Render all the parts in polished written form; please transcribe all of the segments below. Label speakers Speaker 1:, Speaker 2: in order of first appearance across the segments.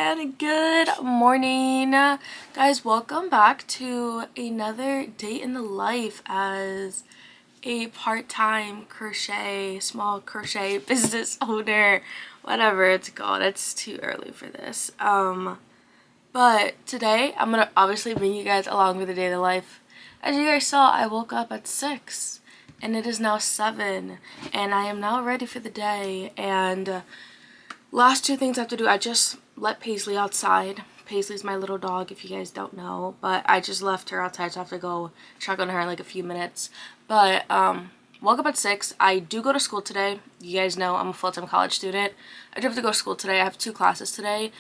Speaker 1: and good morning, guys. Welcome back to another day in the life as a part-time small crochet business owner, whatever it's called. It's too early for this. But today I'm gonna obviously bring you guys along with the day in the life. As you guys saw, I woke up at 6 and it is now 7 and I am now ready for the day. And last two things I have to do, I just let Paisley outside. Paisley's my little dog, if you guys don't know, but I just left her outside, so I have to go check on her in like a few minutes. But woke up at 6. I do go to school today. You guys know I'm a full-time college student. I do have to go to school today. I have 2 classes today.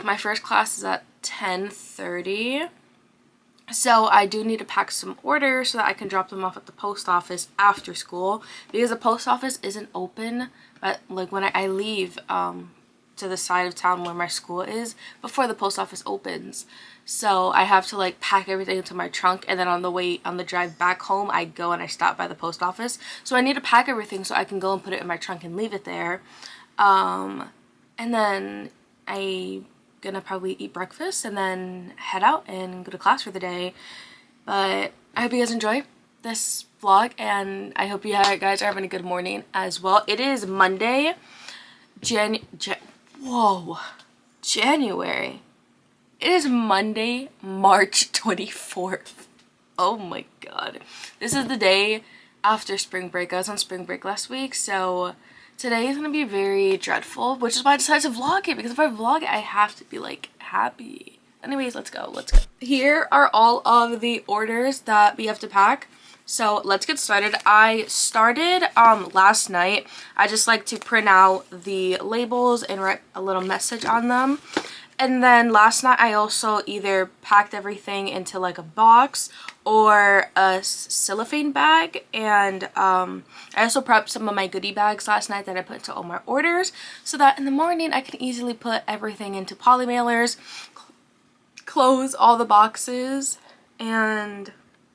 Speaker 1: My first class is at 10:30. So I do need to pack some orders so that I can drop them off at the post office after school, because the post office isn't open, but like when I leave to the side of town where my school is before the post office opens. So I have to like pack everything into my trunk, and then on the drive back home I go and I stop by the post office. So I need to pack everything so I can go and put it in my trunk and leave it there. And then I gonna probably eat breakfast and then head out and go to class for the day. But I hope you guys enjoy this vlog, and I hope you guys are having a good morning as well. It is Monday, January. It is Monday, March 24th. Oh my god. This is the day after spring break. I was on spring break last week, so today is gonna be very dreadful, which is why I decided to vlog it, because if I vlog it I have to be like happy. Anyways, let's go. Here are all of the orders that we have to pack, so let's get started. I started last night. I just like to print out the labels and write a little message on them. And then last night I also either packed everything into like a box or a cellophane bag, and I also prepped some of my goodie bags last night that I put into all my orders, so that in the morning I can easily put everything into poly mailers, close all the boxes, and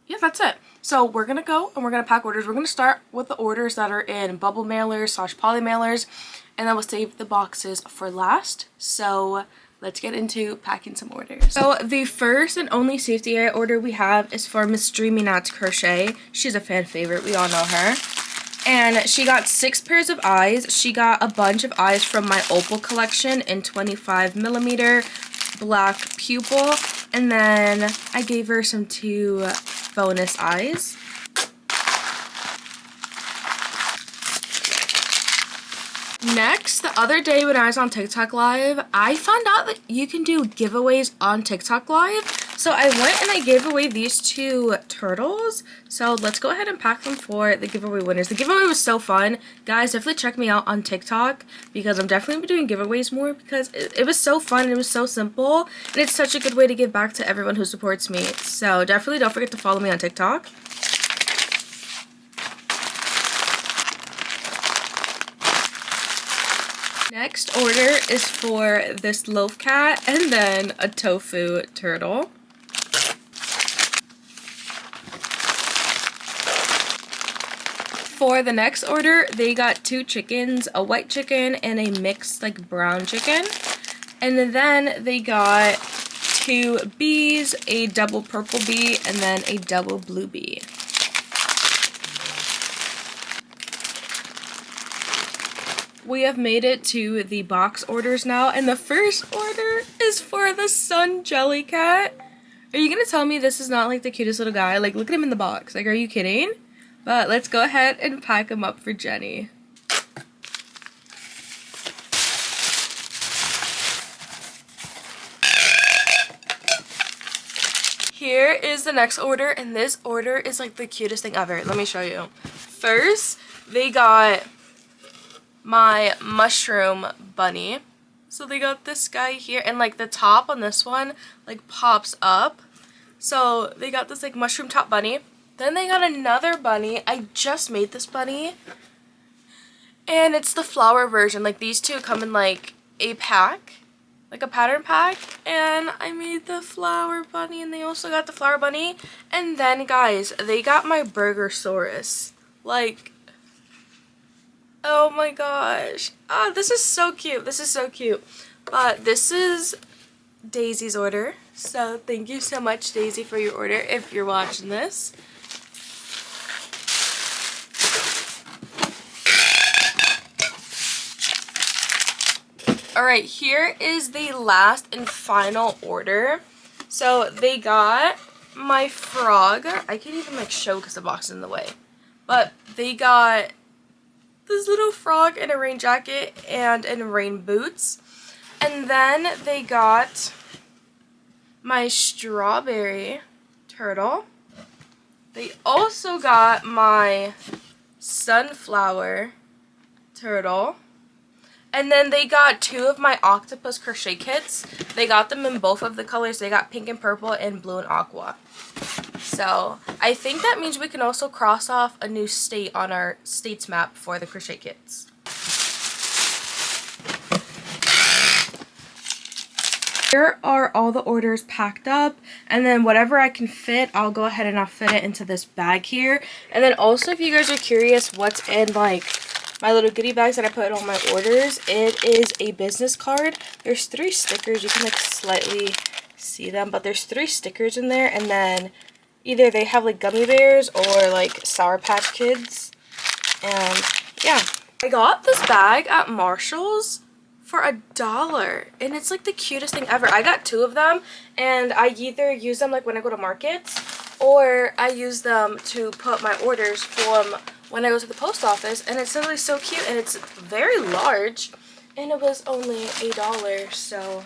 Speaker 1: yeah, that's it. So we're gonna go and we're gonna pack orders. We're gonna start with the orders that are in bubble mailers / poly mailers, and then we'll save the boxes for last. So let's get into packing some orders. So the first and only safety area order we have is for Miss Dreamy Knots Crochet. She's a fan favorite, we all know her. And she got 6 pairs of eyes. She got a bunch of eyes from my Opal collection in 25mm black pupil. And then I gave her some 2 bonus eyes. Next, the other day when I was on TikTok Live, I found out that you can do giveaways on TikTok Live. So I went and I gave away these 2 turtles. So let's go ahead and pack them for the giveaway winners. The giveaway was so fun. Guys, definitely check me out on TikTok, because I'm definitely doing giveaways more, because it was so fun and it was so simple. And it's such a good way to give back to everyone who supports me. So definitely don't forget to follow me on TikTok. Next order is for this loaf cat and then a tofu turtle. For the next order, they got 2 chickens, a white chicken and a mixed like brown chicken. And then they got 2 bees, a double purple bee and then a double blue bee. We have made it to the box orders now, and the first order is for the sun jelly cat. Are you gonna tell me this is not like the cutest little guy? Like, look at him in the box. Like, are you kidding? But let's go ahead and pack him up for Jenny. Here is the next order, and this order is like the cutest thing ever. Let me show you. First, they got my mushroom bunny. So they got this guy here, and like the top on this one like pops up. So they got this like mushroom top bunny. Then they got another bunny. I just made this bunny, and it's the flower version. Like, these 2 come in like a pack, like a pattern pack, and I made the flower bunny, and they also got the flower bunny. And then guys, they got my Burgersaurus. Like, oh my gosh. Ah, this is so cute. This is so cute. But this is Daisy's order. So thank you so much, Daisy, for your order if you're watching this. Alright, here is the last and final order. So they got my frog. I can't even like show because the box is in the way. But they got this little frog in a rain jacket and in rain boots. And then they got my strawberry turtle. They also got my sunflower turtle. And then they got 2 of my octopus crochet kits. They got them in both of the colors. They got pink and purple and blue and aqua. So I think that means we can also cross off a new state on our states map for the crochet kits. Here are all the orders packed up, and then whatever I can fit, I'll go ahead and I'll fit it into this bag here. And then also, if you guys are curious what's in like my little goodie bags that I put in all my orders, it is a business card. There's 3 stickers. You can like slightly see them, but there's 3 stickers in there, and then either they have like gummy bears or like Sour Patch Kids. And yeah, I got this bag at Marshall's for $1, and it's like the cutest thing ever. I got 2 of them, and I either use them like when I go to markets, or I use them to put my orders from when I go to the post office. And it's literally so cute, and it's very large, and it was only $1, so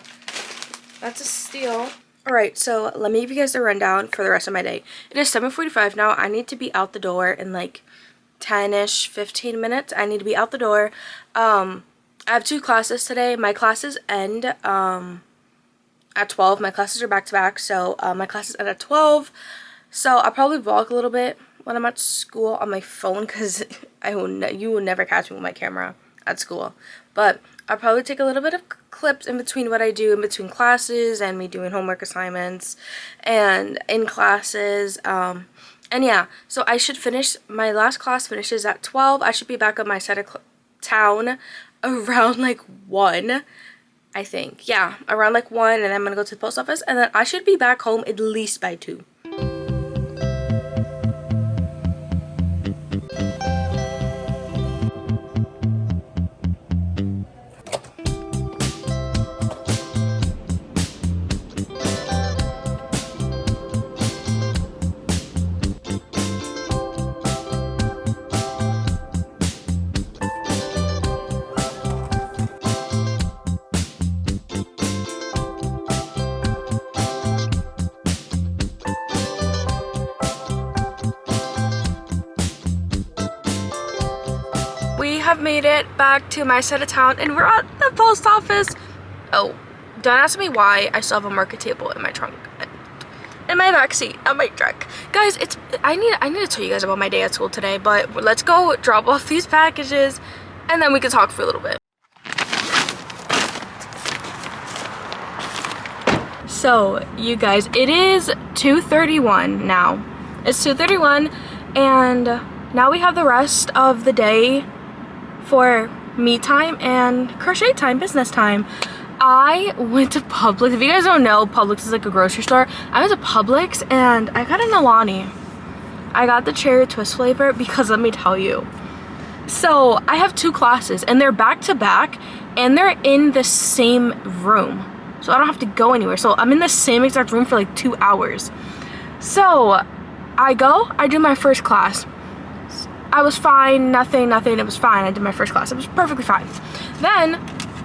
Speaker 1: that's a steal. Alright, so let me give you guys the rundown for the rest of my day. It is 7:45 now. I need to be out the door in like 10-ish, 15 minutes. I need to be out the door. I have 2 classes today. My classes end at 12. My classes are back to back, so my classes end at 12. So I'll probably vlog a little bit when I'm at school on my phone, because you will never catch me with my camera at school. But I'll probably take a little bit of clips in between what I do in between classes and me doing homework assignments and in classes. And yeah, so I should finish, my last class finishes at 12. I should be back on my side of town around like 1, I think. Yeah, around like 1, and then I'm gonna go to the post office, and then I should be back home at least by 2. We have made it back to my side of town, and we're at the post office. Oh, don't ask me why I still have a market table in my trunk, in my backseat of my truck. Guys, I need to tell you guys about my day at school today, but let's go drop off these packages, and then we can talk for a little bit. So, you guys, it is 2:31 now. It's 2:31, and now we have the rest of the day for me time and crochet time, business time. I went to Publix. If you guys don't know, Publix is like a grocery store. I went to Publix and I got an Alani. I got the cherry twist flavor because let me tell you. So I have 2 classes, and they're back to back, and they're in the same room. So I don't have to go anywhere. So I'm in the same exact room for like 2 hours. So I do my first class. I was fine, nothing, it was fine. I did my first class, it was perfectly fine. Then,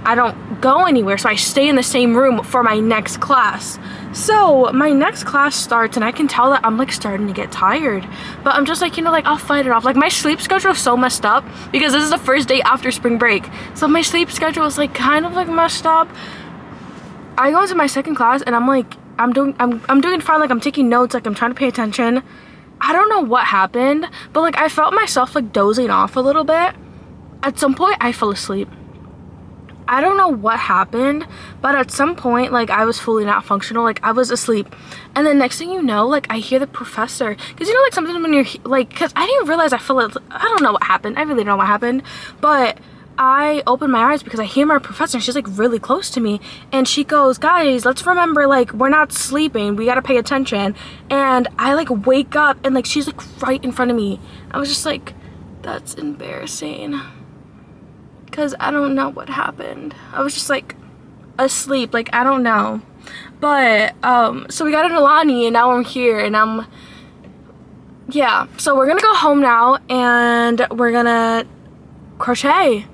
Speaker 1: I don't go anywhere, so I stay in the same room for my next class. So, my next class starts, and I can tell that I'm, like, starting to get tired. But I'm just like, you know, like, I'll fight it off. Like, my sleep schedule is so messed up, because this is the first day after spring break. So, my sleep schedule is, like, kind of, like, messed up. I go into my second class, and I'm, like, I'm doing fine, like, I'm taking notes, like, I'm trying to pay attention. I don't know what happened, but like I felt myself like dozing off a little bit. At some point I fell asleep. I don't know what happened, but at some point like I was fully not functional, like I was asleep. And then next thing you know, like I hear the professor, because you know like sometimes when you're like, because I didn't realize I fell asleep. I don't know what happened, I really don't know what happened, but I open my eyes because I hear my professor. She's like really close to me, and she goes, guys, let's remember, like, we're not sleeping, we gotta pay attention. And I like wake up, and like she's like right in front of me. I was just like, that's embarrassing, because I don't know what happened. I was just like asleep, like I don't know. But so we got an Alani, and now I'm here, and yeah, so we're gonna go home now, and we're gonna crochet.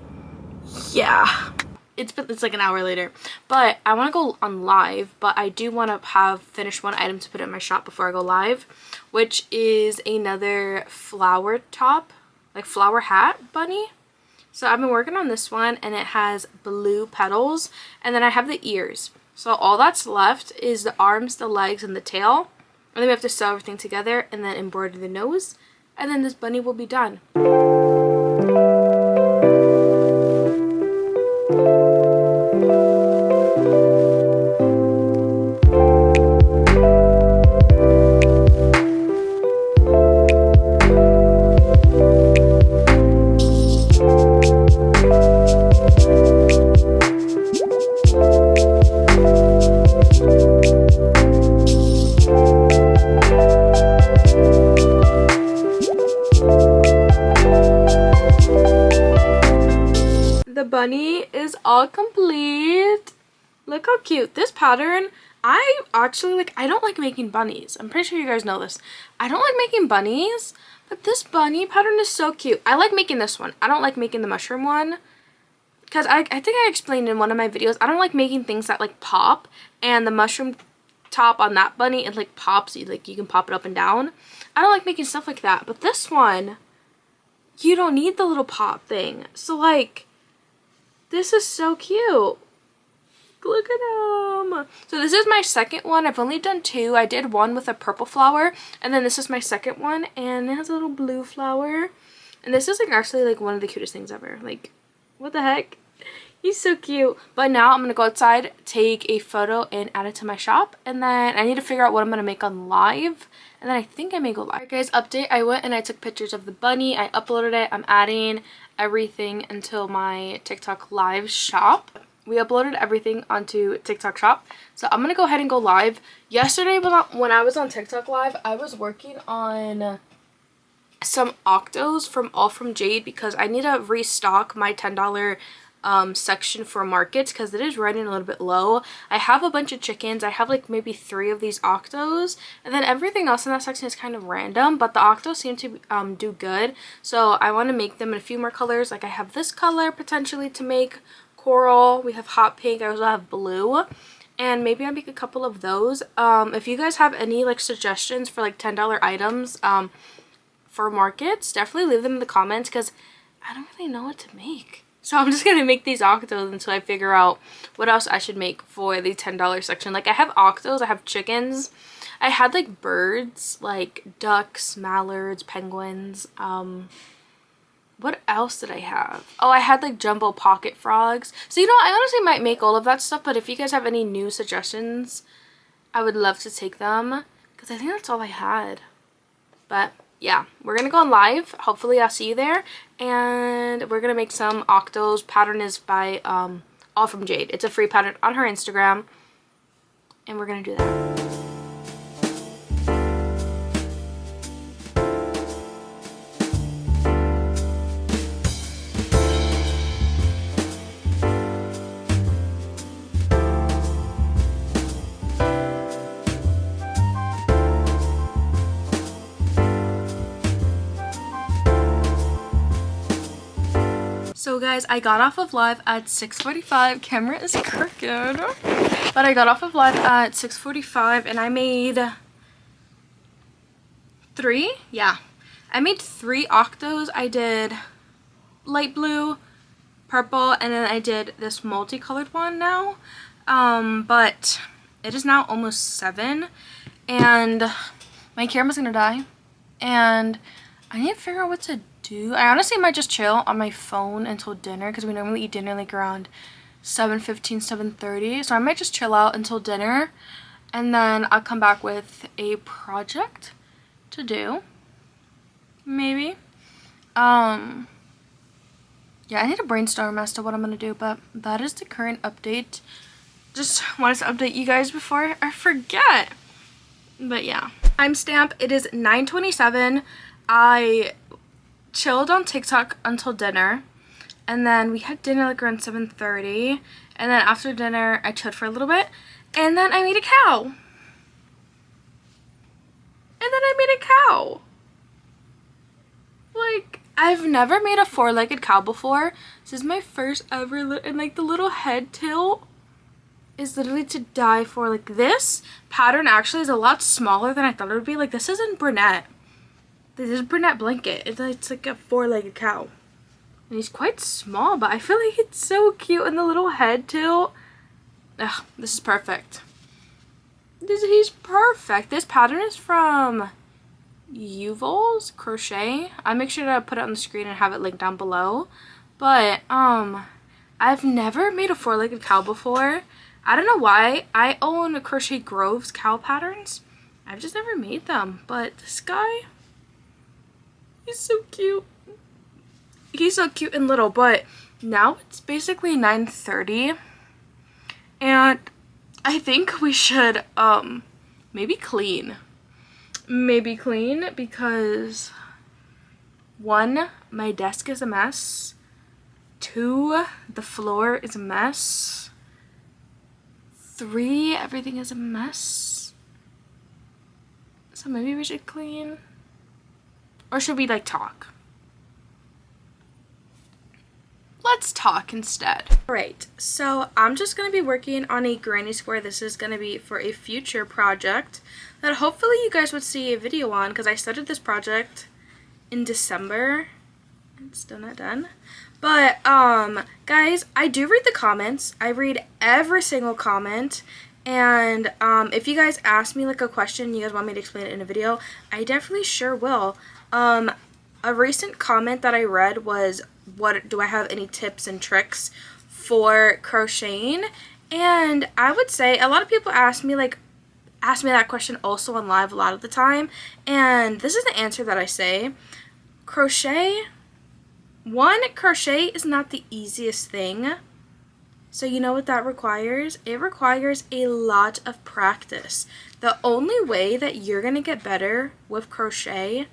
Speaker 1: Yeah, it's like an hour later, but I want to go on live, but I do want to have finished one item to put in my shop before I go live, which is another flower top, like flower hat bunny. So I've been working on this one, and it has blue petals, and then I have the ears. So all that's left is the arms, the legs, and the tail, and then we have to sew everything together and then embroider the nose, and then this bunny will be done. The bunny is all complete. Look how cute. This pattern, I actually like, I don't like making bunnies. I'm pretty sure you guys know this. I don't like making bunnies, but this bunny pattern is so cute. I like making this one. I don't like making the mushroom one, because I think I explained in one of my videos, I don't like making things that like pop, and the mushroom top on that bunny, it like pops, you can pop it up and down. I don't like making stuff like that, but this one, you don't need the little pop thing. So like, this is so cute. Look at them. So this is my second one. I've only done two. I did one with a purple flower, and then this is my second one, and it has a little blue flower. And this is like actually like one of the cutest things ever. Like, what the heck? He's so cute. But now I'm gonna go outside, take a photo, and add it to my shop, and then I need to figure out what I'm gonna make on live, and then I think I may go live. Alright guys, update. I went and I took pictures of the bunny. I uploaded it. I'm adding everything until my TikTok live shop. We uploaded everything onto TikTok shop, so I'm gonna go ahead and go live. Yesterday when I was on TikTok live, I was working on some octos from All From Jade, because I need to restock my $10 section for markets, because it is running a little bit low. I have a bunch of chickens. I have like maybe 3 of these octos, and then everything else in that section is kind of random, but the octos seem to do good, so I want to make them in a few more colors. Like I have this color potentially to make coral, we have hot pink, I also have blue, and maybe I'll make a couple of those. If you guys have any like suggestions for like $10 items for markets, definitely leave them in the comments, because I don't really know what to make. So I'm just gonna make these octos until I figure out what else I should make for the $10 section. Like I have octos, I have chickens, I had like birds, like ducks, mallards, penguins. What else did I have? Oh, I had like jumbo pocket frogs. So you know, I honestly might make all of that stuff, but if you guys have any new suggestions, I would love to take them, because I think that's all I had. But yeah, we're gonna go on live. Hopefully I'll see you there, and we're gonna make some octos. Pattern is by All From Jade. It's a free pattern on her Instagram, and we're gonna do that. So guys, I got off of live at 6:45. Camera is crooked. But I got off of live at 6:45, and I made 3? Yeah. I made 3 octos. I did light blue, purple, and then I did this multicolored one now. But it is now almost 7, and my camera's gonna die, and I need to figure out what to do. I honestly might just chill on my phone until dinner, because we normally eat dinner like around 7:15, 7:30. So I might just chill out until dinner, and then I'll come back with a project to do. Maybe. yeah, I need to brainstorm as to what I'm gonna do, but that is the current update. Just wanted to update you guys before I forget. But yeah, timestamp, it is 9:27. I chilled on TikTok until dinner, and then we had dinner like around 7:30, and then after dinner I chilled for a little bit, and then I made a cow. Like, I've never made a four-legged cow before. This is my first ever, and like the little head tilt is literally to die for. Like, this pattern actually is a lot smaller than I thought it would be. Like, this isn't brunette. This is brunette blanket. It's like a four-legged cow. And he's quite small, but I feel like it's so cute. And the little head tilt. Ugh, this is perfect. He's perfect. This pattern is from Yuval's Crochet. I make sure to put it on the screen and have it linked down below. But I've never made a four-legged cow before. I don't know why. I own Crochet Grove's cow patterns. I've just never made them. But this guy, he's so cute. He's so cute and little. But now it's basically 9:30, and I think we should maybe clean. Because 1, my desk is a mess. 2, the floor is a mess. 3, everything is a mess. So maybe we should clean. Or should we like talk? Let's talk instead. Alright, so I'm just going to be working on a granny square. This is going to be for a future project that hopefully you guys would see a video on, because I started this project in December. It's still not done. But, guys, I do read the comments. I read every single comment. And if you guys ask me like a question, you guys want me to explain it in a video, I definitely sure will. A recent comment that I read was, what do I have any tips and tricks for crocheting? And I would say a lot of people ask me that question also on live a lot of the time, and this is the answer that I say. Crochet is not the easiest thing. So you know what that requires? It requires a lot of practice. The only way that you're gonna get better with crochet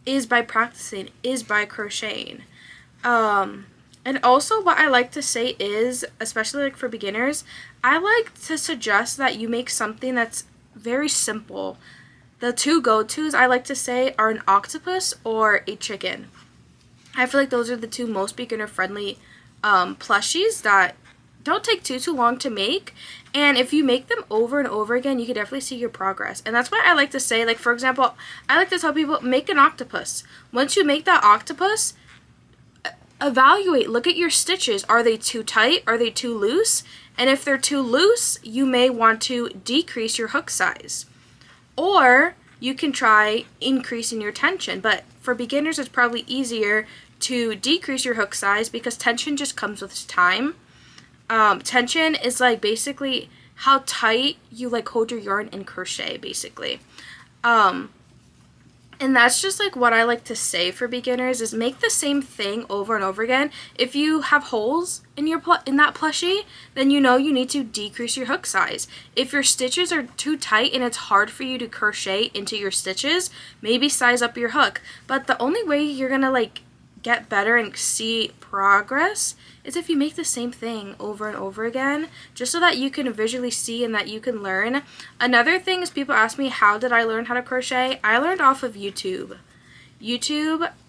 Speaker 1: is by practicing, is by crocheting. And also what I like to say is, especially like for beginners, I like to suggest that you make something that's very simple. The two go-tos I like to say are an octopus or a chicken. I feel like those are the two most beginner-friendly plushies that don't take too long to make. And if you make them over and over again, you can definitely see your progress. And that's why I like to say, like, for example, I like to tell people, make an octopus. Once you make that octopus, evaluate, look at your stitches. Are they too tight? Are they too loose? And if they're too loose, you may want to decrease your hook size. Or you can try increasing your tension. But for beginners, it's probably easier to decrease your hook size because tension just comes with time. Tension is like basically how tight you like hold your yarn in crochet, basically. And that's just like what I like to say for beginners is make the same thing over and over again. If you have holes in your in that plushie, then you know you need to decrease your hook size. If your stitches are too tight and it's hard for you to crochet into your stitches, maybe size up your hook. But the only way you're gonna like get better and see progress is if you make the same thing over and over again, just so that you can visually see and that you can learn. Another thing is people ask me, how did I learn how to crochet? I learned off of YouTube.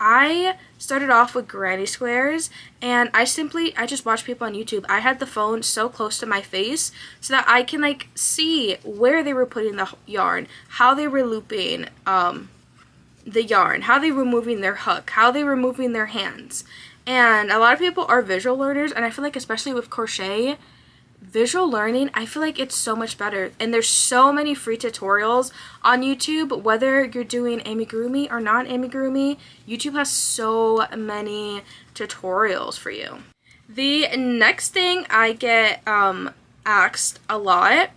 Speaker 1: I started off with granny squares, and I just watched people on YouTube. I had the phone so close to my face so that I can like see where they were putting the yarn, how they were looping the yarn, how they were moving their hook, how they were moving their hands. And a lot of people are visual learners, and I feel like especially with crochet, visual learning, I feel like it's so much better. And there's so many free tutorials on YouTube, whether you're doing amigurumi or non-amigurumi. YouTube has so many tutorials for you. The next thing I get asked a lot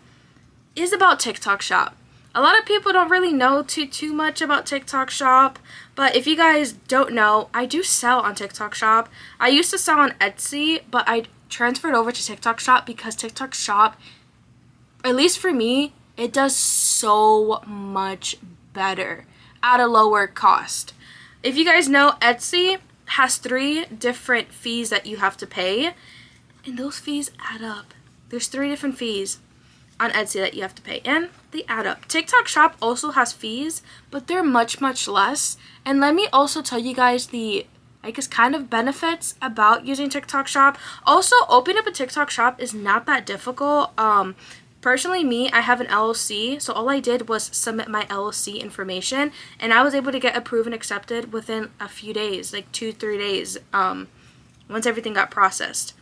Speaker 1: is about TikTok Shop. a lot of people don't really know too much about TikTok Shop, but if you guys don't know, I do sell on TikTok Shop. I used to sell on Etsy, but I transferred over to TikTok Shop because TikTok Shop, at least for me, it does so much better at a lower cost. If you guys know, Etsy has 3 different fees that you have to pay, and those fees add up. There's 3 different fees on Etsy that you have to pay, and they add up. TikTok Shop also has fees, but they're much less. And let me also tell you guys the, I guess, kind of benefits about using TikTok Shop. Also, opening up a TikTok Shop is not that difficult. Personally, me, I have an LLC, so all I did was submit my LLC information, and I was able to get approved and accepted within a few days, like 2-3 days, once everything got processed.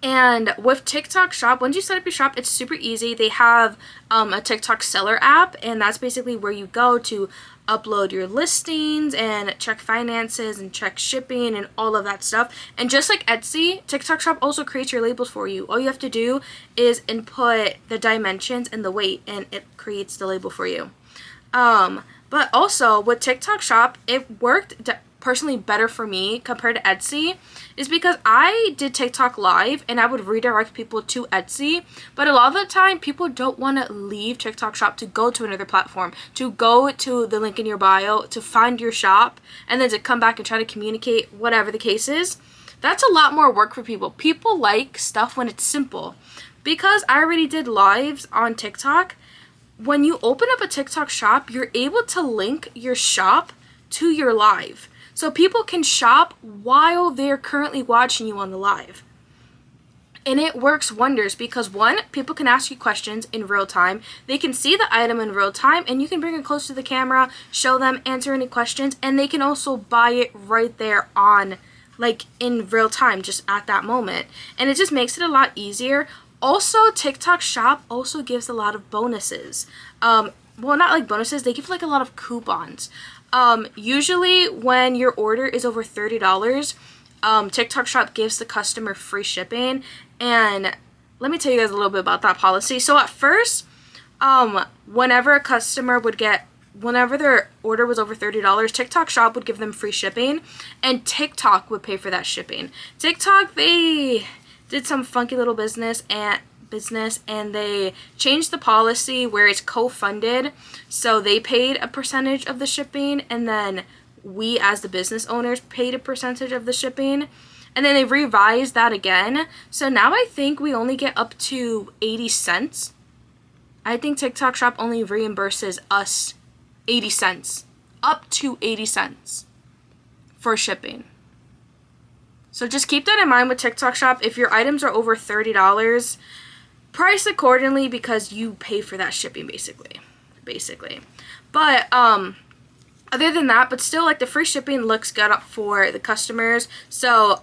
Speaker 1: And with TikTok Shop, once you set up your shop, it's super easy. They have a TikTok seller app, and that's basically where you go to upload your listings and check finances and check shipping and all of that stuff. And just like Etsy, TikTok Shop also creates your labels for you. All you have to do is input the dimensions and the weight, and it creates the label for you. But also with TikTok Shop, it worked personally better for me compared to Etsy, is because I did TikTok live and I would redirect people to Etsy, but a lot of the time people don't want to leave TikTok Shop to go to another platform, to go to the link in your bio, to find your shop, and then to come back and try to communicate, whatever the case is. That's a lot more work for people. People like stuff when it's simple. Because I already did lives on TikTok, when you open up a TikTok Shop, you're able to link your shop to your live. So people can shop while they're currently watching you on the live. And it works wonders because, one, people can ask you questions in real time. They can see the item in real time, and you can bring it close to the camera, show them, answer any questions, and they can also buy it right there on, like, in real time, just at that moment. And it just makes it a lot easier. Also, TikTok Shop also gives a lot of bonuses. Well, not like bonuses, they give like a lot of coupons. Usually when your order is over $30, TikTok Shop gives the customer free shipping. And let me tell you guys a little bit about that policy. So at first, whenever a customer would get, whenever their order was over $30, TikTok Shop would give them free shipping, and TikTok would pay for that shipping. TikTok, they did some funky little business and they changed the policy where it's co-funded, so they paid a percentage of the shipping, and then we as the business owners paid a percentage of the shipping, and then they revised that again. So now I think we only get up to 80 cents. I think TikTok Shop only reimburses us 80 cents, up to 80 cents for shipping. So just keep that in mind with TikTok Shop. If your items are over $30, price accordingly because you pay for that shipping basically. But other than that, but still, like, the free shipping looks good up for the customers. So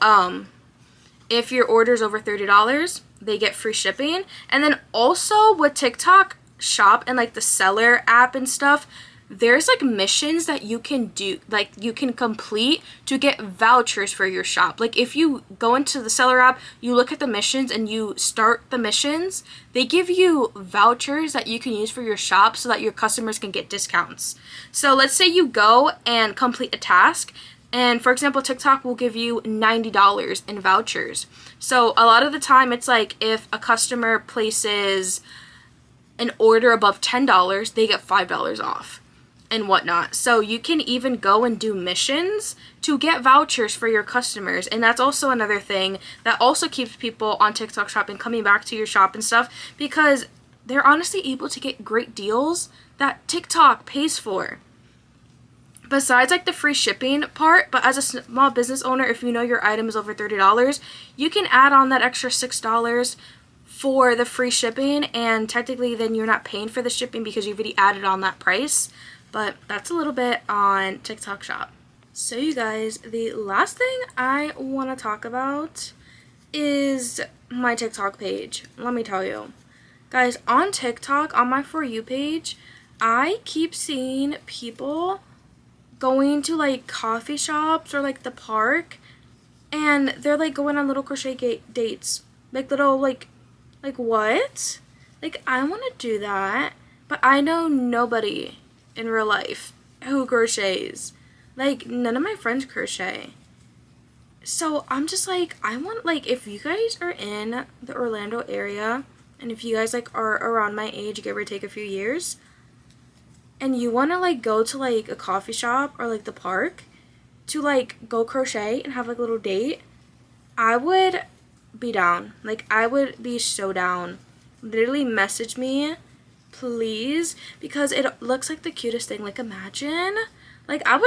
Speaker 1: if your order is over $30, they get free shipping. And then also with TikTok Shop and like the seller app and stuff, there's like missions that you can do, like you can complete to get vouchers for your shop. Like if you go into the seller app, you look at the missions and you start the missions, they give you vouchers that you can use for your shop so that your customers can get discounts. So let's say you go and complete a task, and for example, TikTok will give you $90 in vouchers. So a lot of the time it's like if a customer places an order above $10, they get $5 off and whatnot. So you can even go and do missions to get vouchers for your customers. And that's also another thing that also keeps people on TikTok Shop and coming back to your shop and stuff, because they're honestly able to get great deals that TikTok pays for. Besides like the free shipping part, but as a small business owner, if you know your item is over $30, you can add on that extra $6 for the free shipping, and technically then you're not paying for the shipping because you've already added on that price. But that's a little bit on TikTok Shop. So you guys, the last thing I want to talk about is my TikTok page. Let me tell you. Guys, on TikTok, on my For You page, I keep seeing people going to like coffee shops or like the park, and they're like going on little crochet dates. Like little like what? Like I want to do that, but but I know nobody in real life who crochets. Like, none of my friends crochet. So I'm just like, I want, like, if you guys are in the Orlando area, and if you guys, like, are around my age, give or take a few years, and you want to, like, go to, like, a coffee shop or, like, the park to, like, go crochet and have, like, a little date, I would be down. Like, I would be so down. Literally message me, please, because it looks like the cutest thing. Like, imagine, like, I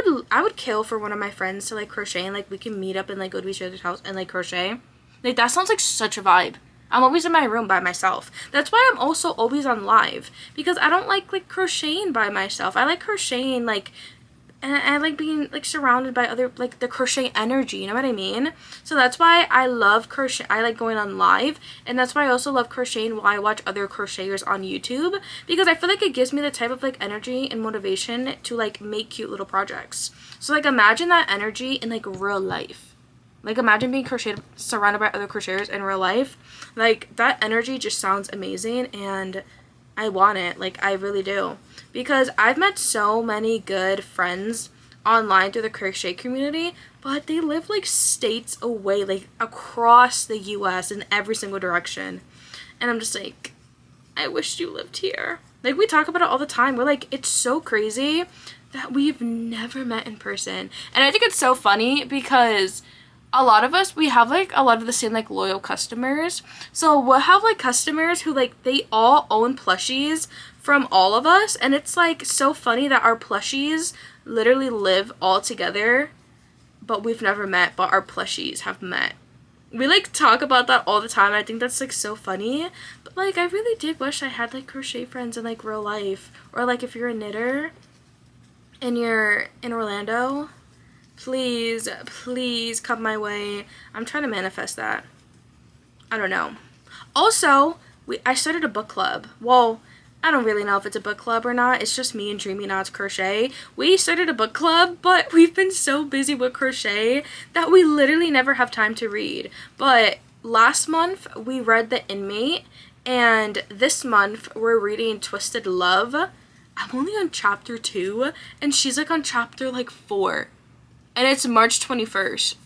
Speaker 1: would kill for one of my friends to, like, crochet, and, like, we can meet up and, like, go to each other's house and, like, crochet. Like, that sounds like such a vibe. I'm always in my room by myself. That's why I'm also always on live, because I don't like crocheting by myself. I like crocheting, like, and I like being, like, surrounded by other, like, the crochet energy, you know what I mean? So that's why I love crochet. I like going on live, and that's why I also love crocheting while I watch other crocheters on YouTube, because I feel like it gives me the type of, like, energy and motivation to, like, make cute little projects. So, like, imagine that energy in, like, real life. Like, imagine being surrounded by other crocheters in real life. Like, that energy just sounds amazing, and I want it. Like, I really do. Because I've met so many good friends online through the crochet community, but they live, like, states away, like, across the US in every single direction. And I'm just like, I wish you lived here. Like, we talk about it all the time. We're like, it's so crazy that we've never met in person. And I think it's so funny because a lot of us, we have, like, a lot of the same, like, loyal customers. So we'll have, like, customers who, like, they all own plushies from all of us, and it's, like, so funny that our plushies literally live all together, but we've never met, but our plushies have met. We, like, talk about that all the time. I think that's, like, so funny. But, like, I really did wish I had, like, crochet friends in, like, real life. Or, like, if you're a knitter and you're in Orlando, please, please come my way. I'm trying to manifest that. I don't know. Also, I started a book club. Well, I don't really know if it's a book club or not. It's just me and Dreamy Knots Crochet. We started a book club, but we've been so busy with crochet that we literally never have time to read. But last month, we read The Inmate, and this month, we're reading Twisted Love. I'm only on chapter 2, and she's, like, on chapter, like, 4. And it's March 21st.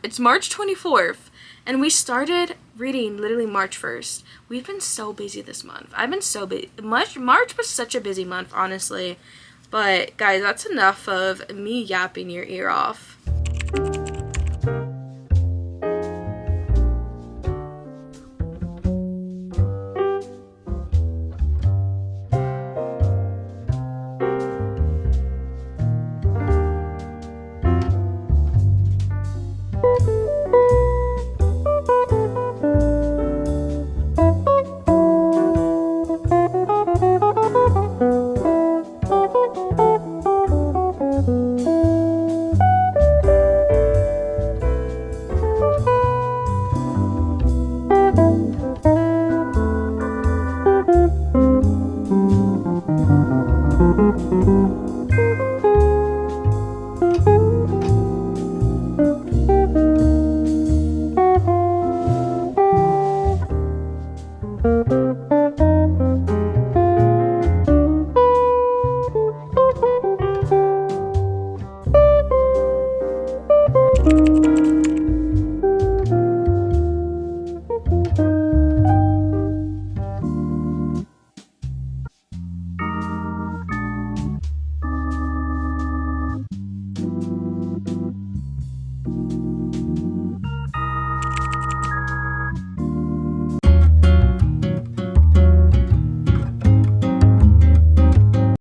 Speaker 1: It's March 24th. And we started reading literally March 1st. We've been so busy this month. I've been so busy. March was such a busy month, honestly. But, guys, that's enough of me yapping your ear off.